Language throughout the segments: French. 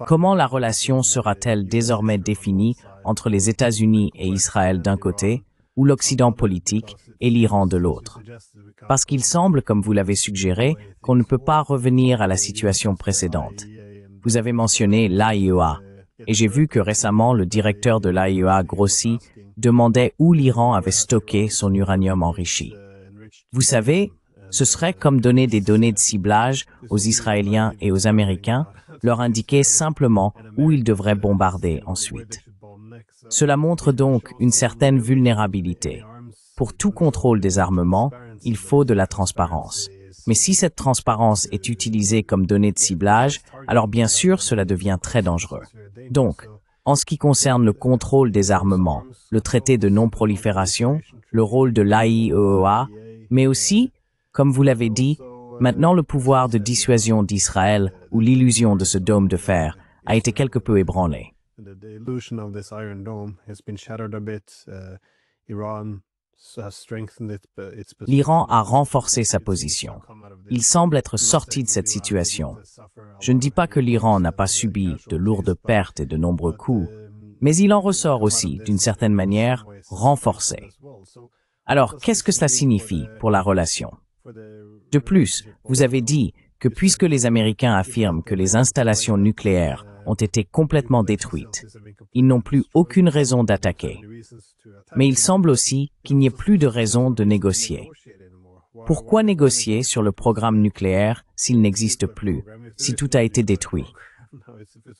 Comment la relation sera-t-elle désormais définie entre les États-Unis et Israël d'un côté, ou l'Occident politique et l'Iran de l'autre? Parce qu'il semble, comme vous l'avez suggéré, qu'on ne peut pas revenir à la situation précédente. Vous avez mentionné l'AIEA, et j'ai vu que récemment le directeur de l'AIEA, Grossi, demandait où l'Iran avait stocké son uranium enrichi. Vous savez, ce serait comme donner des données de ciblage aux Israéliens et aux Américains, leur indiquer simplement où ils devraient bombarder ensuite. Cela montre donc une certaine vulnérabilité. Pour tout contrôle des armements, il faut de la transparence. Mais si cette transparence est utilisée comme donnée de ciblage, alors bien sûr cela devient très dangereux. Donc, en ce qui concerne le contrôle des armements, le traité de non-prolifération, le rôle de l'AIEA, mais aussi, comme vous l'avez dit, maintenant le pouvoir de dissuasion d'Israël ou l'illusion de ce dôme de fer a été quelque peu ébranlé. L'Iran a renforcé sa position. Il semble être sorti de cette situation. Je ne dis pas que l'Iran n'a pas subi de lourdes pertes et de nombreux coups, mais il en ressort aussi, d'une certaine manière, renforcé. Alors, qu'est-ce que cela signifie pour la relation? De plus, vous avez dit que puisque les Américains affirment que les installations nucléaires ont été complètement détruites, ils n'ont plus aucune raison d'attaquer. Mais il semble aussi qu'il n'y ait plus de raison de négocier. Pourquoi négocier sur le programme nucléaire s'il n'existe plus, si tout a été détruit?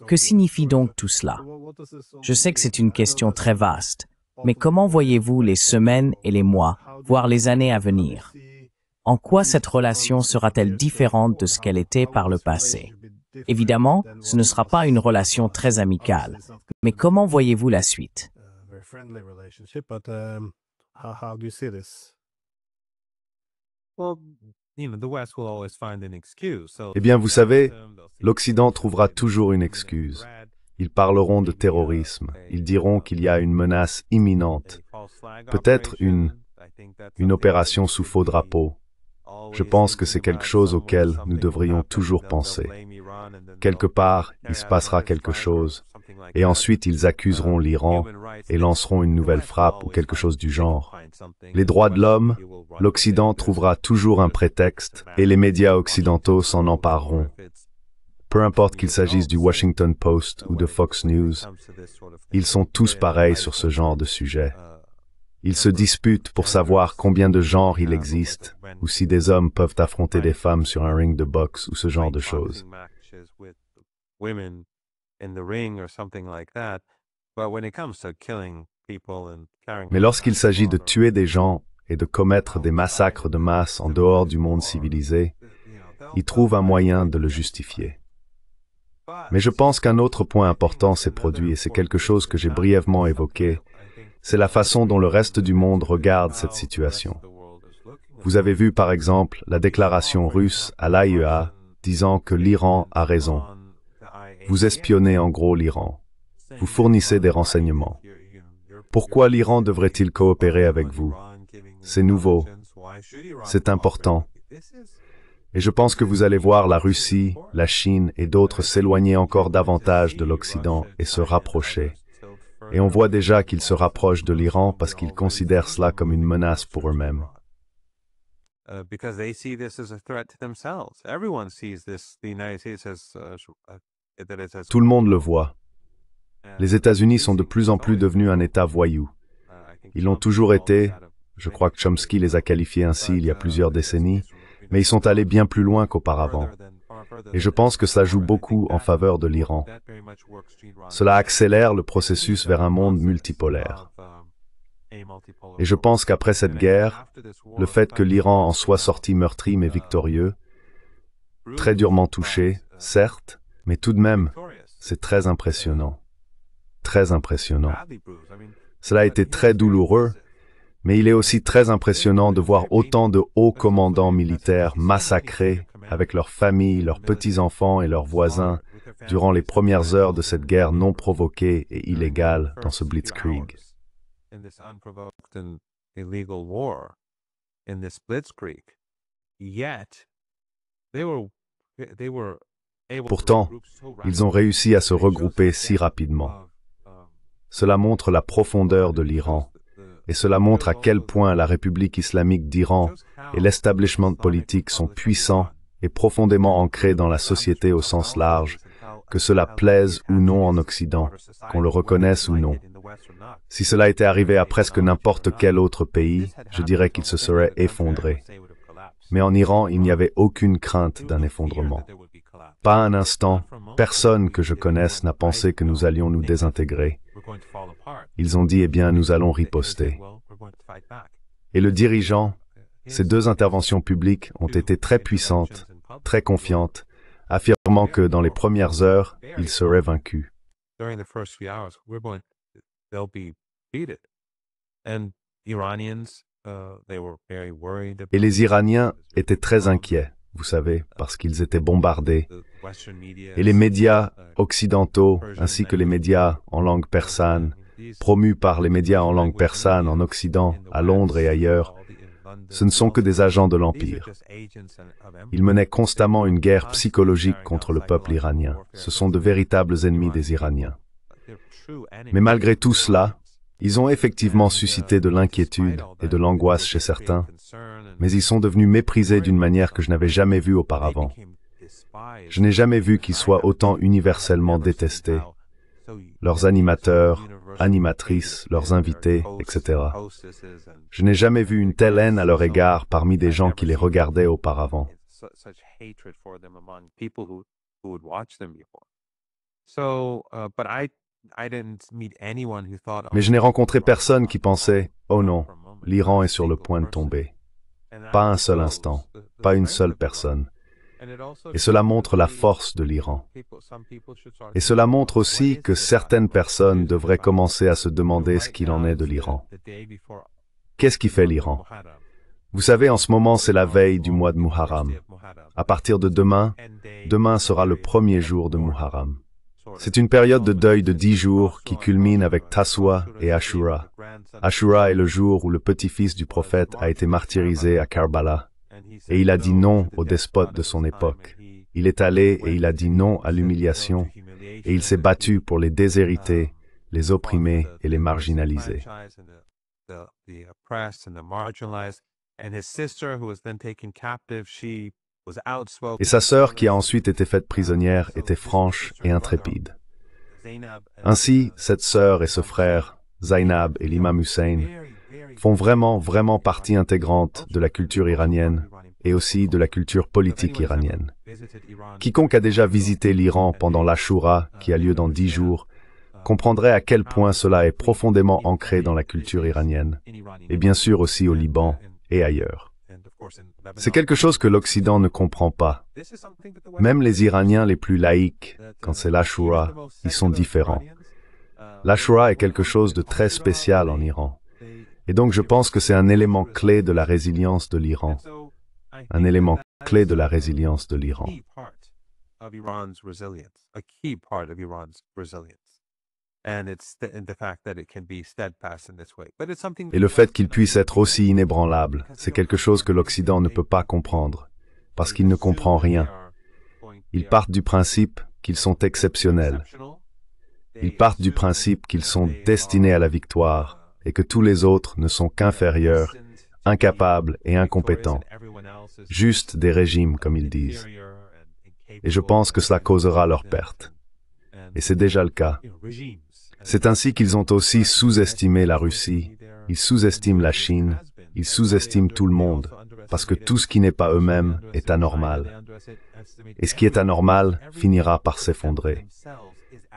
Que signifie donc tout cela? Je sais que c'est une question très vaste, mais comment voyez-vous les semaines et les mois, voire les années à venir? En quoi cette relation sera-t-elle différente de ce qu'elle était par le passé? Évidemment, ce ne sera pas une relation très amicale, mais comment voyez-vous la suite? Eh bien, vous savez, l'Occident trouvera toujours une excuse. Ils parleront de terrorisme, ils diront qu'il y a une menace imminente, peut-être une opération sous faux drapeau. Je pense que c'est quelque chose auquel nous devrions toujours penser. Quelque part, il se passera quelque chose, et ensuite ils accuseront l'Iran et lanceront une nouvelle frappe ou quelque chose du genre. Les droits de l'homme, l'Occident trouvera toujours un prétexte, et les médias occidentaux s'en empareront. Peu importe qu'il s'agisse du Washington Post ou de Fox News, ils sont tous pareils sur ce genre de sujet. Ils se disputent pour savoir combien de genres il existe, ou si des hommes peuvent affronter des femmes sur un ring de boxe ou ce genre de choses. Mais lorsqu'il s'agit de tuer des gens et de commettre des massacres de masse en dehors du monde civilisé, ils trouvent un moyen de le justifier. Mais je pense qu'un autre point important s'est produit, et c'est quelque chose que j'ai brièvement évoqué, c'est la façon dont le reste du monde regarde cette situation. Vous avez vu par exemple la déclaration russe à l'AIEA disant que l'Iran a raison. Vous espionnez en gros l'Iran. Vous fournissez des renseignements. Pourquoi l'Iran devrait-il coopérer avec vous? C'est nouveau. C'est important. Et je pense que vous allez voir la Russie, la Chine et d'autres s'éloigner encore davantage de l'Occident et se rapprocher. Et on voit déjà qu'ils se rapprochent de l'Iran parce qu'ils considèrent cela comme une menace pour eux-mêmes. Tout le monde le voit. Les États-Unis sont de plus en plus devenus un État voyou. Ils l'ont toujours été, je crois que Chomsky les a qualifiés ainsi il y a plusieurs décennies, mais ils sont allés bien plus loin qu'auparavant. Et je pense que ça joue beaucoup en faveur de l'Iran. Cela accélère le processus vers un monde multipolaire. Et je pense qu'après cette guerre, le fait que l'Iran en soit sorti meurtri mais victorieux, très durement touché, certes, mais tout de même, c'est très impressionnant. Très impressionnant. Cela a été très douloureux, mais il est aussi très impressionnant de voir autant de hauts commandants militaires massacrés avec leurs familles, leurs petits-enfants et leurs voisins durant les premières heures de cette guerre non provoquée et illégale dans ce blitzkrieg. Pourtant, ils ont réussi à se regrouper si rapidement. Cela montre la profondeur de l'Iran, et cela montre à quel point la République islamique d'Iran et l'establishment politique sont puissants et profondément ancrés dans la société au sens large, que cela plaise ou non en Occident, qu'on le reconnaisse ou non. Si cela était arrivé à presque n'importe quel autre pays, je dirais qu'il se serait effondré. Mais en Iran, il n'y avait aucune crainte d'un effondrement. Pas un instant, personne que je connaisse n'a pensé que nous allions nous désintégrer. Ils ont dit, eh bien, nous allons riposter. Et le dirigeant, ces deux interventions publiques ont été très puissantes, très confiantes, affirmant que dans les premières heures, il serait vaincu. Et les Iraniens étaient très inquiets, vous savez, parce qu'ils étaient bombardés. Et les médias occidentaux, ainsi que les médias en langue persane, promus par les médias en langue persane en Occident, à Londres et ailleurs, ce ne sont que des agents de l'Empire. Ils menaient constamment une guerre psychologique contre le peuple iranien. Ce sont de véritables ennemis des Iraniens. Mais malgré tout cela, ils ont effectivement suscité de l'inquiétude et de l'angoisse chez certains, mais ils sont devenus méprisés d'une manière que je n'avais jamais vue auparavant. Je n'ai jamais vu qu'ils soient autant universellement détestés. Leurs animateurs, animatrices, leurs invités, etc. Je n'ai jamais vu une telle haine à leur égard parmi des gens qui les regardaient auparavant. Mais je n'ai rencontré personne qui pensait « Oh non, l'Iran est sur le point de tomber ». Pas un seul instant, pas une seule personne. Et cela montre la force de l'Iran. Et cela montre aussi que certaines personnes devraient commencer à se demander ce qu'il en est de l'Iran. Qu'est-ce qui fait l'Iran? Vous savez, en ce moment, c'est la veille du mois de Muharram. À partir de demain, demain sera le premier jour de Muharram. C'est une période de deuil de 10 jours qui culmine avec Taswa et Ashura. Ashura est le jour où le petit-fils du prophète a été martyrisé à Karbala. Et il a dit non au despote de son époque. Il est allé et il a dit non à l'humiliation, et il s'est battu pour les déshérités, les opprimés et les marginalisés. Et sa sœur, qui a ensuite été faite prisonnière, était franche et intrépide. Ainsi, cette sœur et ce frère, Zainab et l'imam Hussein, font vraiment partie intégrante de la culture iranienne et aussi de la culture politique iranienne. Quiconque a déjà visité l'Iran pendant l'Ashura, qui a lieu dans 10 jours, comprendrait à quel point cela est profondément ancré dans la culture iranienne, et bien sûr aussi au Liban et ailleurs. C'est quelque chose que l'Occident ne comprend pas. Même les Iraniens les plus laïcs, quand c'est l'Ashura, ils sont différents. L'Ashura est quelque chose de très spécial en Iran. Et donc je pense que c'est un élément clé de la résilience de l'Iran. Un élément clé de la résilience de l'Iran. Et le fait qu'il puisse être aussi inébranlable, c'est quelque chose que l'Occident ne peut pas comprendre, parce qu'il ne comprend rien. Ils partent du principe qu'ils sont exceptionnels. Ils partent du principe qu'ils sont destinés à la victoire, et que tous les autres ne sont qu'inférieurs, incapables et incompétents. Juste des régimes, comme ils disent. Et je pense que cela causera leur perte. Et c'est déjà le cas. C'est ainsi qu'ils ont aussi sous-estimé la Russie, ils sous-estiment la Chine, ils sous-estiment tout le monde, parce que tout ce qui n'est pas eux-mêmes est anormal. Et ce qui est anormal finira par s'effondrer.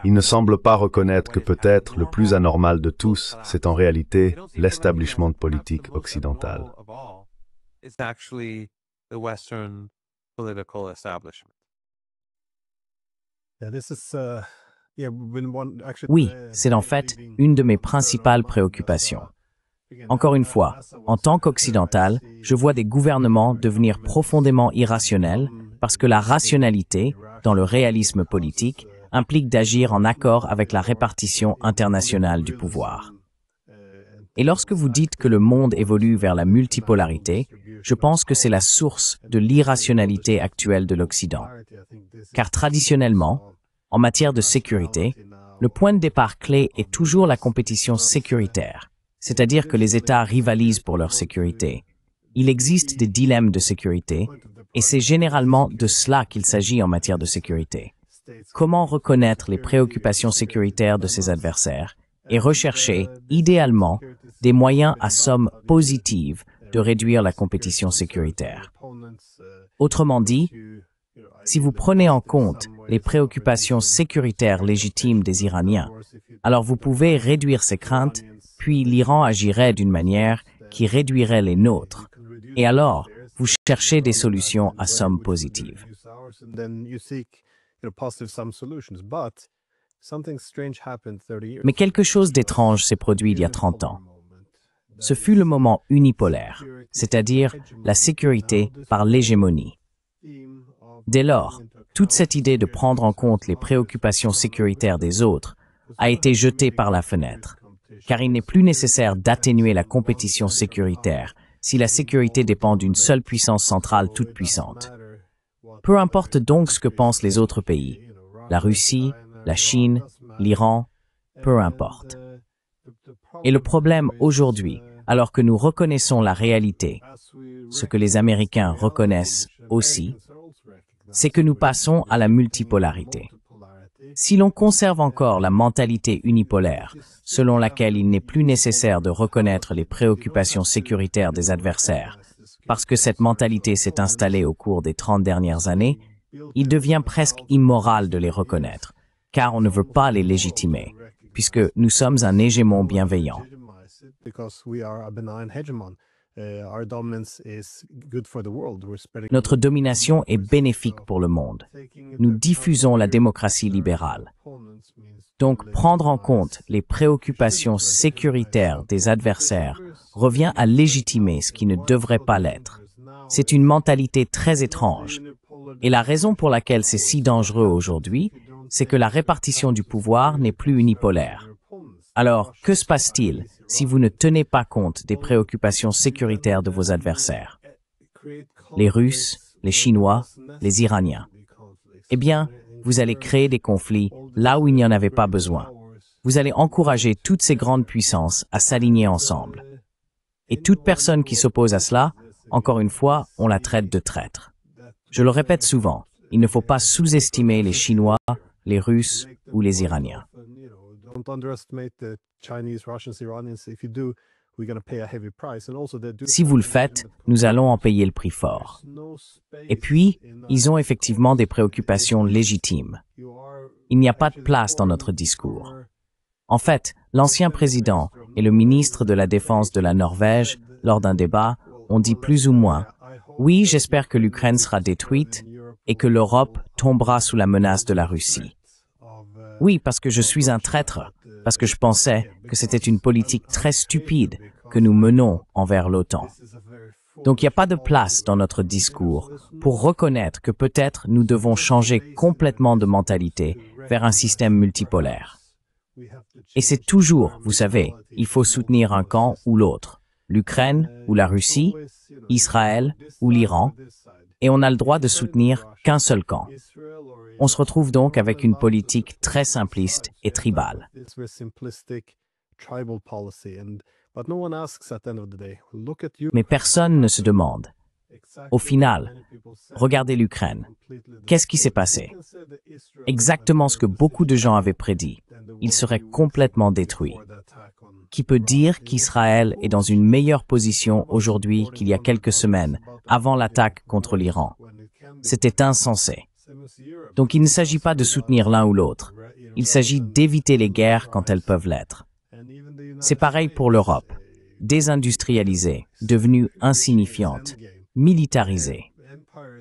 Ils ne semblent pas reconnaître que peut-être le plus anormal de tous, c'est en réalité l'establishment politique occidental. Oui, c'est en fait une de mes principales préoccupations. Encore une fois, en tant qu'occidental, je vois des gouvernements devenir profondément irrationnels parce que la rationalité, dans le réalisme politique, implique d'agir en accord avec la répartition internationale du pouvoir. Et lorsque vous dites que le monde évolue vers la multipolarité, je pense que c'est la source de l'irrationalité actuelle de l'Occident. Car traditionnellement, en matière de sécurité, le point de départ clé est toujours la compétition sécuritaire, c'est-à-dire que les États rivalisent pour leur sécurité. Il existe des dilemmes de sécurité, et c'est généralement de cela qu'il s'agit en matière de sécurité. Comment reconnaître les préoccupations sécuritaires de ses adversaires et rechercher, idéalement, des moyens à somme positive de réduire la compétition sécuritaire. Autrement dit, si vous prenez en compte les préoccupations sécuritaires légitimes des Iraniens, alors vous pouvez réduire ces craintes, puis l'Iran agirait d'une manière qui réduirait les nôtres. Et alors, vous cherchez des solutions à somme positive. Mais quelque chose d'étrange s'est produit il y a 30 ans. Ce fut le moment unipolaire, c'est-à-dire la sécurité par l'hégémonie. Dès lors, toute cette idée de prendre en compte les préoccupations sécuritaires des autres a été jetée par la fenêtre, car il n'est plus nécessaire d'atténuer la compétition sécuritaire si la sécurité dépend d'une seule puissance centrale toute puissante. Peu importe donc ce que pensent les autres pays, la Russie, la Chine, l'Iran, peu importe. Et le problème aujourd'hui, alors que nous reconnaissons la réalité, ce que les Américains reconnaissent aussi, c'est que nous passons à la multipolarité. Si l'on conserve encore la mentalité unipolaire, selon laquelle il n'est plus nécessaire de reconnaître les préoccupations sécuritaires des adversaires, parce que cette mentalité s'est installée au cours des 30 dernières années, il devient presque immoral de les reconnaître, car on ne veut pas les légitimer, puisque nous sommes un hégémon bienveillant. Notre domination est bénéfique pour le monde. Nous diffusons la démocratie libérale. Donc, prendre en compte les préoccupations sécuritaires des adversaires revient à légitimer ce qui ne devrait pas l'être. C'est une mentalité très étrange. Et la raison pour laquelle c'est si dangereux aujourd'hui, c'est que la répartition du pouvoir n'est plus unipolaire. Alors, que se passe-t-il si vous ne tenez pas compte des préoccupations sécuritaires de vos adversaires? Les Russes, les Chinois, les Iraniens. Eh bien, vous allez créer des conflits là où il n'y en avait pas besoin. Vous allez encourager toutes ces grandes puissances à s'aligner ensemble. Et toute personne qui s'oppose à cela, encore une fois, on la traite de traître. Je le répète souvent, il ne faut pas sous-estimer les Chinois, les Russes ou les Iraniens. Si vous le faites, nous allons en payer le prix fort. Et puis, ils ont effectivement des préoccupations légitimes. Il n'y a pas de place dans notre discours. En fait, l'ancien président et le ministre de la Défense de la Norvège, lors d'un débat, ont dit plus ou moins « Oui, j'espère que l'Ukraine sera détruite et que l'Europe tombera sous la menace de la Russie. » Oui, parce que je suis un traître, parce que je pensais que c'était une politique très stupide que nous menons envers l'OTAN. Donc il n'y a pas de place dans notre discours pour reconnaître que peut-être nous devons changer complètement de mentalité vers un système multipolaire. Et c'est toujours, vous savez, il faut soutenir un camp ou l'autre, l'Ukraine ou la Russie, Israël ou l'Iran, et on n'a le droit de soutenir qu'un seul camp. On se retrouve donc avec une politique très simpliste et tribale. Mais personne ne se demande. Au final, regardez l'Ukraine. Qu'est-ce qui s'est passé? Exactement ce que beaucoup de gens avaient prédit. Il serait complètement détruit. Qui peut dire qu'Israël est dans une meilleure position aujourd'hui qu'il y a quelques semaines, avant l'attaque contre l'Iran? C'était insensé. Donc il ne s'agit pas de soutenir l'un ou l'autre. Il s'agit d'éviter les guerres quand elles peuvent l'être. C'est pareil pour l'Europe, désindustrialisée, devenue insignifiante, militarisée.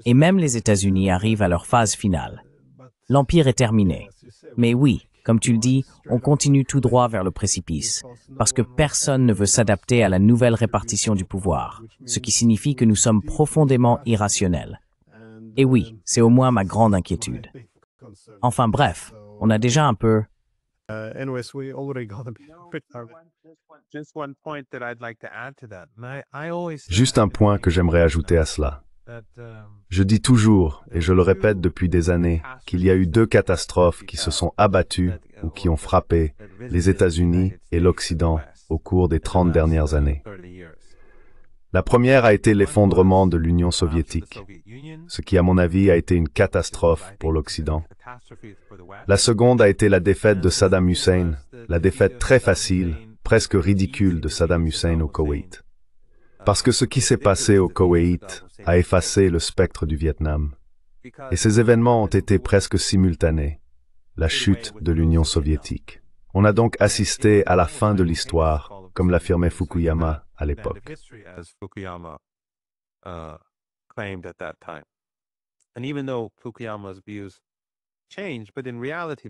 Et même les États-Unis arrivent à leur phase finale. L'Empire est terminé. Mais oui, comme tu le dis, on continue tout droit vers le précipice, parce que personne ne veut s'adapter à la nouvelle répartition du pouvoir, ce qui signifie que nous sommes profondément irrationnels. Et oui, c'est au moins ma grande inquiétude. Enfin bref, on a déjà un peu... Juste un point que j'aimerais ajouter à cela. Je dis toujours, et je le répète depuis des années, qu'il y a eu deux catastrophes qui se sont abattues ou qui ont frappé les États-Unis et l'Occident au cours des 30 dernières années. La première a été l'effondrement de l'Union soviétique, ce qui à mon avis a été une catastrophe pour l'Occident. La seconde a été la défaite de Saddam Hussein, la défaite très facile, presque ridicule de Saddam Hussein au Koweït. Parce que ce qui s'est passé au Koweït a effacé le spectre du Vietnam. Et ces événements ont été presque simultanés, la chute de l'Union soviétique. On a donc assisté à la fin de l'histoire, comme l'affirmait Fukuyama à l'époque.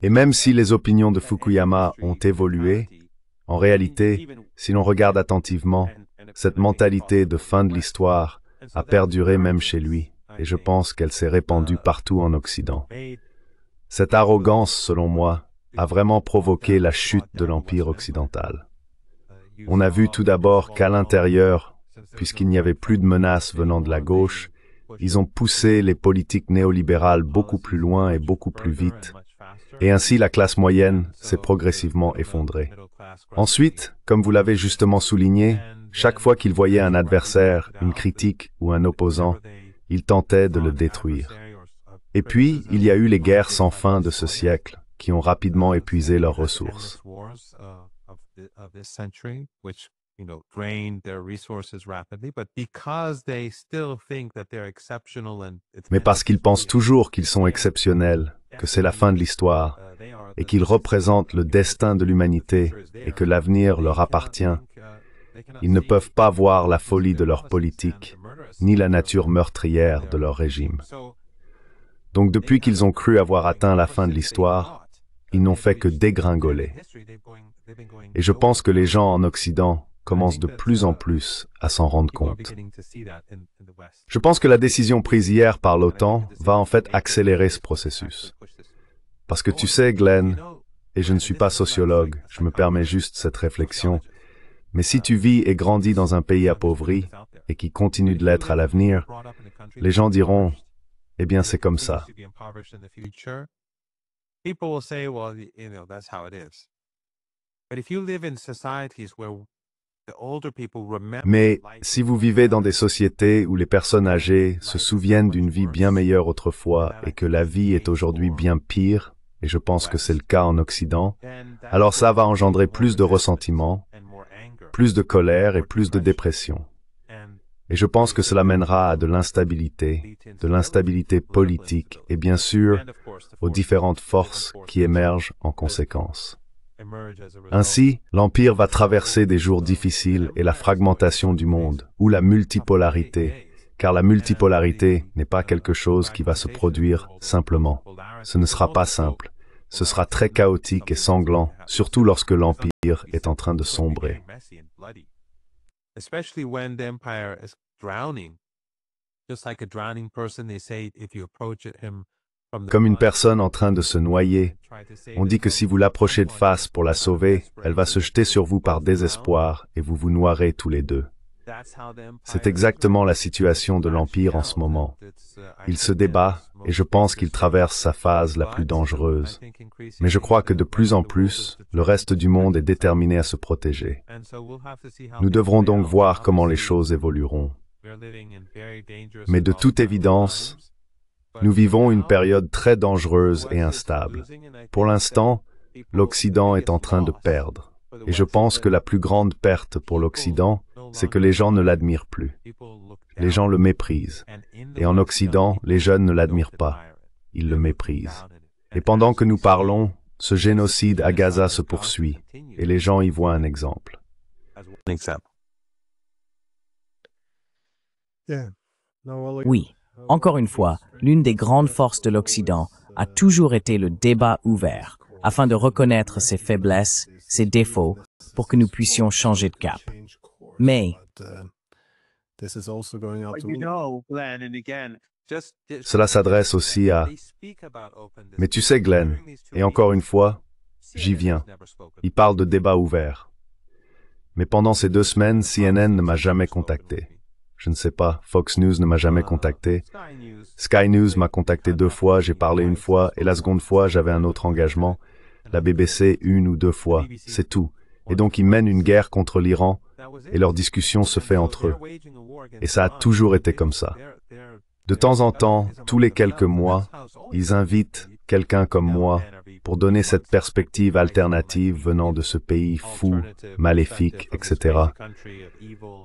Et même si les opinions de Fukuyama ont évolué, en réalité, si l'on regarde attentivement, cette mentalité de fin de l'histoire a perduré même chez lui, et je pense qu'elle s'est répandue partout en Occident. Cette arrogance, selon moi, a vraiment provoqué la chute de l'Empire occidental. On a vu tout d'abord qu'à l'intérieur, puisqu'il n'y avait plus de menaces venant de la gauche, ils ont poussé les politiques néolibérales beaucoup plus loin et beaucoup plus vite, et ainsi la classe moyenne s'est progressivement effondrée. Ensuite, comme vous l'avez justement souligné, chaque fois qu'ils voyaient un adversaire, une critique ou un opposant, ils tentaient de le détruire. Et puis, il y a eu les guerres sans fin de ce siècle, qui ont rapidement épuisé leurs ressources. Mais parce qu'ils pensent toujours qu'ils sont exceptionnels, que c'est la fin de l'histoire, et qu'ils représentent le destin de l'humanité, et que l'avenir leur appartient, ils ne peuvent pas voir la folie de leur politique, ni la nature meurtrière de leur régime. Donc depuis qu'ils ont cru avoir atteint la fin de l'histoire, ils n'ont fait que dégringoler. Et je pense que les gens en Occident commencent de plus en plus à s'en rendre compte. Je pense que la décision prise hier par l'OTAN va en fait accélérer ce processus. Parce que tu sais, Glenn, et je ne suis pas sociologue, je me permets juste cette réflexion, mais si tu vis et grandis dans un pays appauvri, et qui continue de l'être à l'avenir, les gens diront, eh bien c'est comme ça. Mais si vous vivez dans des sociétés où les personnes âgées se souviennent d'une vie bien meilleure autrefois et que la vie est aujourd'hui bien pire, et je pense que c'est le cas en Occident, alors ça va engendrer plus de ressentiment, plus de colère et plus de dépression. Et je pense que cela mènera à de l'instabilité politique et bien sûr aux différentes forces qui émergent en conséquence. Ainsi, l'Empire va traverser des jours difficiles et la fragmentation du monde, ou la multipolarité, car la multipolarité n'est pas quelque chose qui va se produire simplement. Ce ne sera pas simple. Ce sera très chaotique et sanglant, surtout lorsque l'Empire est en train de sombrer. Comme une personne en train de se noyer, on dit que si vous l'approchez de face pour la sauver, elle va se jeter sur vous par désespoir et vous vous noierez tous les deux. C'est exactement la situation de l'Empire en ce moment. Il se débat et je pense qu'il traverse sa phase la plus dangereuse. Mais je crois que de plus en plus, le reste du monde est déterminé à se protéger. Nous devrons donc voir comment les choses évolueront. Mais de toute évidence, nous vivons une période très dangereuse et instable. Pour l'instant, l'Occident est en train de perdre. Et je pense que la plus grande perte pour l'Occident, c'est que les gens ne l'admirent plus. Les gens le méprisent. Et en Occident, les jeunes ne l'admirent pas. Ils le méprisent. Et pendant que nous parlons, ce génocide à Gaza se poursuit. Et les gens y voient un exemple. Oui, encore une fois, l'une des grandes forces de l'Occident a toujours été le débat ouvert, afin de reconnaître ses faiblesses, ses défauts, pour que nous puissions changer de cap. Mais cela s'adresse aussi à... Mais tu sais, Glenn, et encore une fois, j'y viens. Il parle de débat ouvert. Mais pendant ces 2 semaines, CNN ne m'a jamais contacté. Je ne sais pas, Fox News ne m'a jamais contacté. Sky News m'a contacté 2 fois, j'ai parlé 1 fois, et la seconde fois, j'avais un autre engagement. La BBC 1 ou 2 fois, c'est tout. Et donc ils mènent une guerre contre l'Iran, et leur discussion se fait entre eux. Et ça a toujours été comme ça. De temps en temps, tous les quelques mois, ils invitent quelqu'un comme moi pour donner cette perspective alternative venant de ce pays fou, maléfique, etc.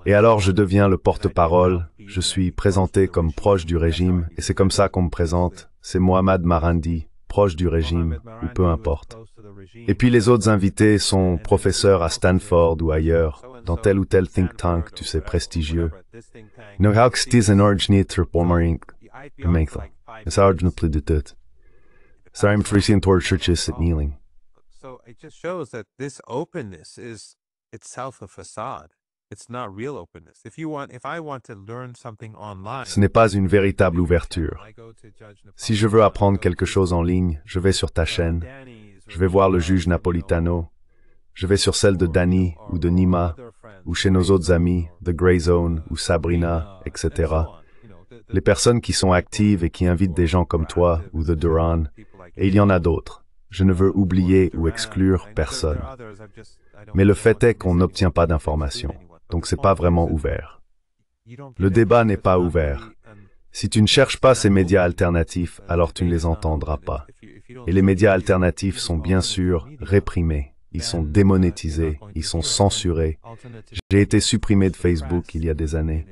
Et alors je deviens le porte-parole, je suis présenté comme proche du régime, et c'est comme ça qu'on me présente, c'est Mohammad Marandi, proche du régime, ou peu importe. Et puis les autres invités sont professeurs à Stanford ou ailleurs, dans tel ou tel think tank, tu sais, prestigieux. Nog steeds een orange niet terpomering gemeente. Het ordentlijk de tut. Sarim Frisian toward churches at kneeling. So it just shows that this openness is itself a facade. It's not real openness. If I want to learn something online, Ce n'est pas une véritable ouverture. Si je veux apprendre quelque chose en ligne, je vais sur ta chaîne, je vais voir le juge Napolitano, je vais sur celle de Danny ou de Nima, ou chez nos autres amis, The Grey Zone ou Sabrina, etc. Les personnes qui sont actives et qui invitent des gens comme toi ou The Duran, et il y en a d'autres. Je ne veux oublier ou exclure personne. Mais le fait est qu'on n'obtient pas d'informations, donc c'est pas vraiment ouvert. Le débat n'est pas ouvert. Si tu ne cherches pas ces médias alternatifs, alors tu ne les entendras pas. Et les médias alternatifs sont bien sûr réprimés. Ils sont démonétisés, ils sont censurés. J'ai été supprimé de Facebook il y a des années.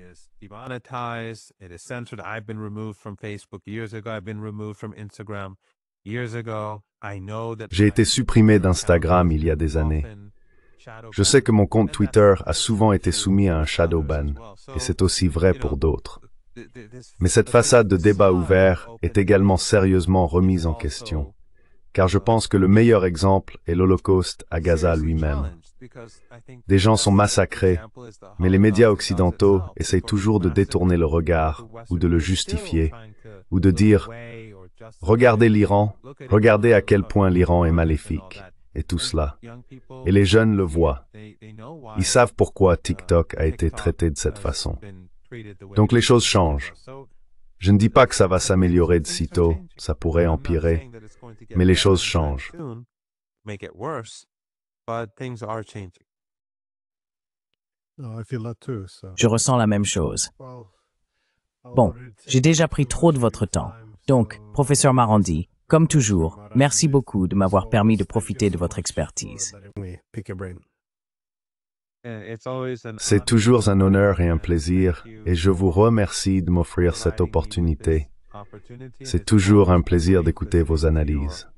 J'ai été supprimé d'Instagram il y a des années. Je sais que mon compte Twitter a souvent été soumis à un shadow ban, et c'est aussi vrai pour d'autres. Mais cette façade de débat ouvert est également sérieusement remise en question, car je pense que le meilleur exemple est l'Holocauste à Gaza lui-même. Des gens sont massacrés, mais les médias occidentaux essayent toujours de détourner le regard, ou de le justifier, ou de dire « Regardez l'Iran, regardez à quel point l'Iran est maléfique », et tout cela. Et les jeunes le voient. Ils savent pourquoi TikTok a été traité de cette façon. Donc les choses changent. Je ne dis pas que ça va s'améliorer de sitôt, ça pourrait empirer, mais les choses changent. Je ressens la même chose. Bon, j'ai déjà pris trop de votre temps. Donc, professeur Marandi, comme toujours, merci beaucoup de m'avoir permis de profiter de votre expertise. C'est toujours un honneur et un plaisir, et je vous remercie de m'offrir cette opportunité. C'est toujours un plaisir d'écouter vos analyses.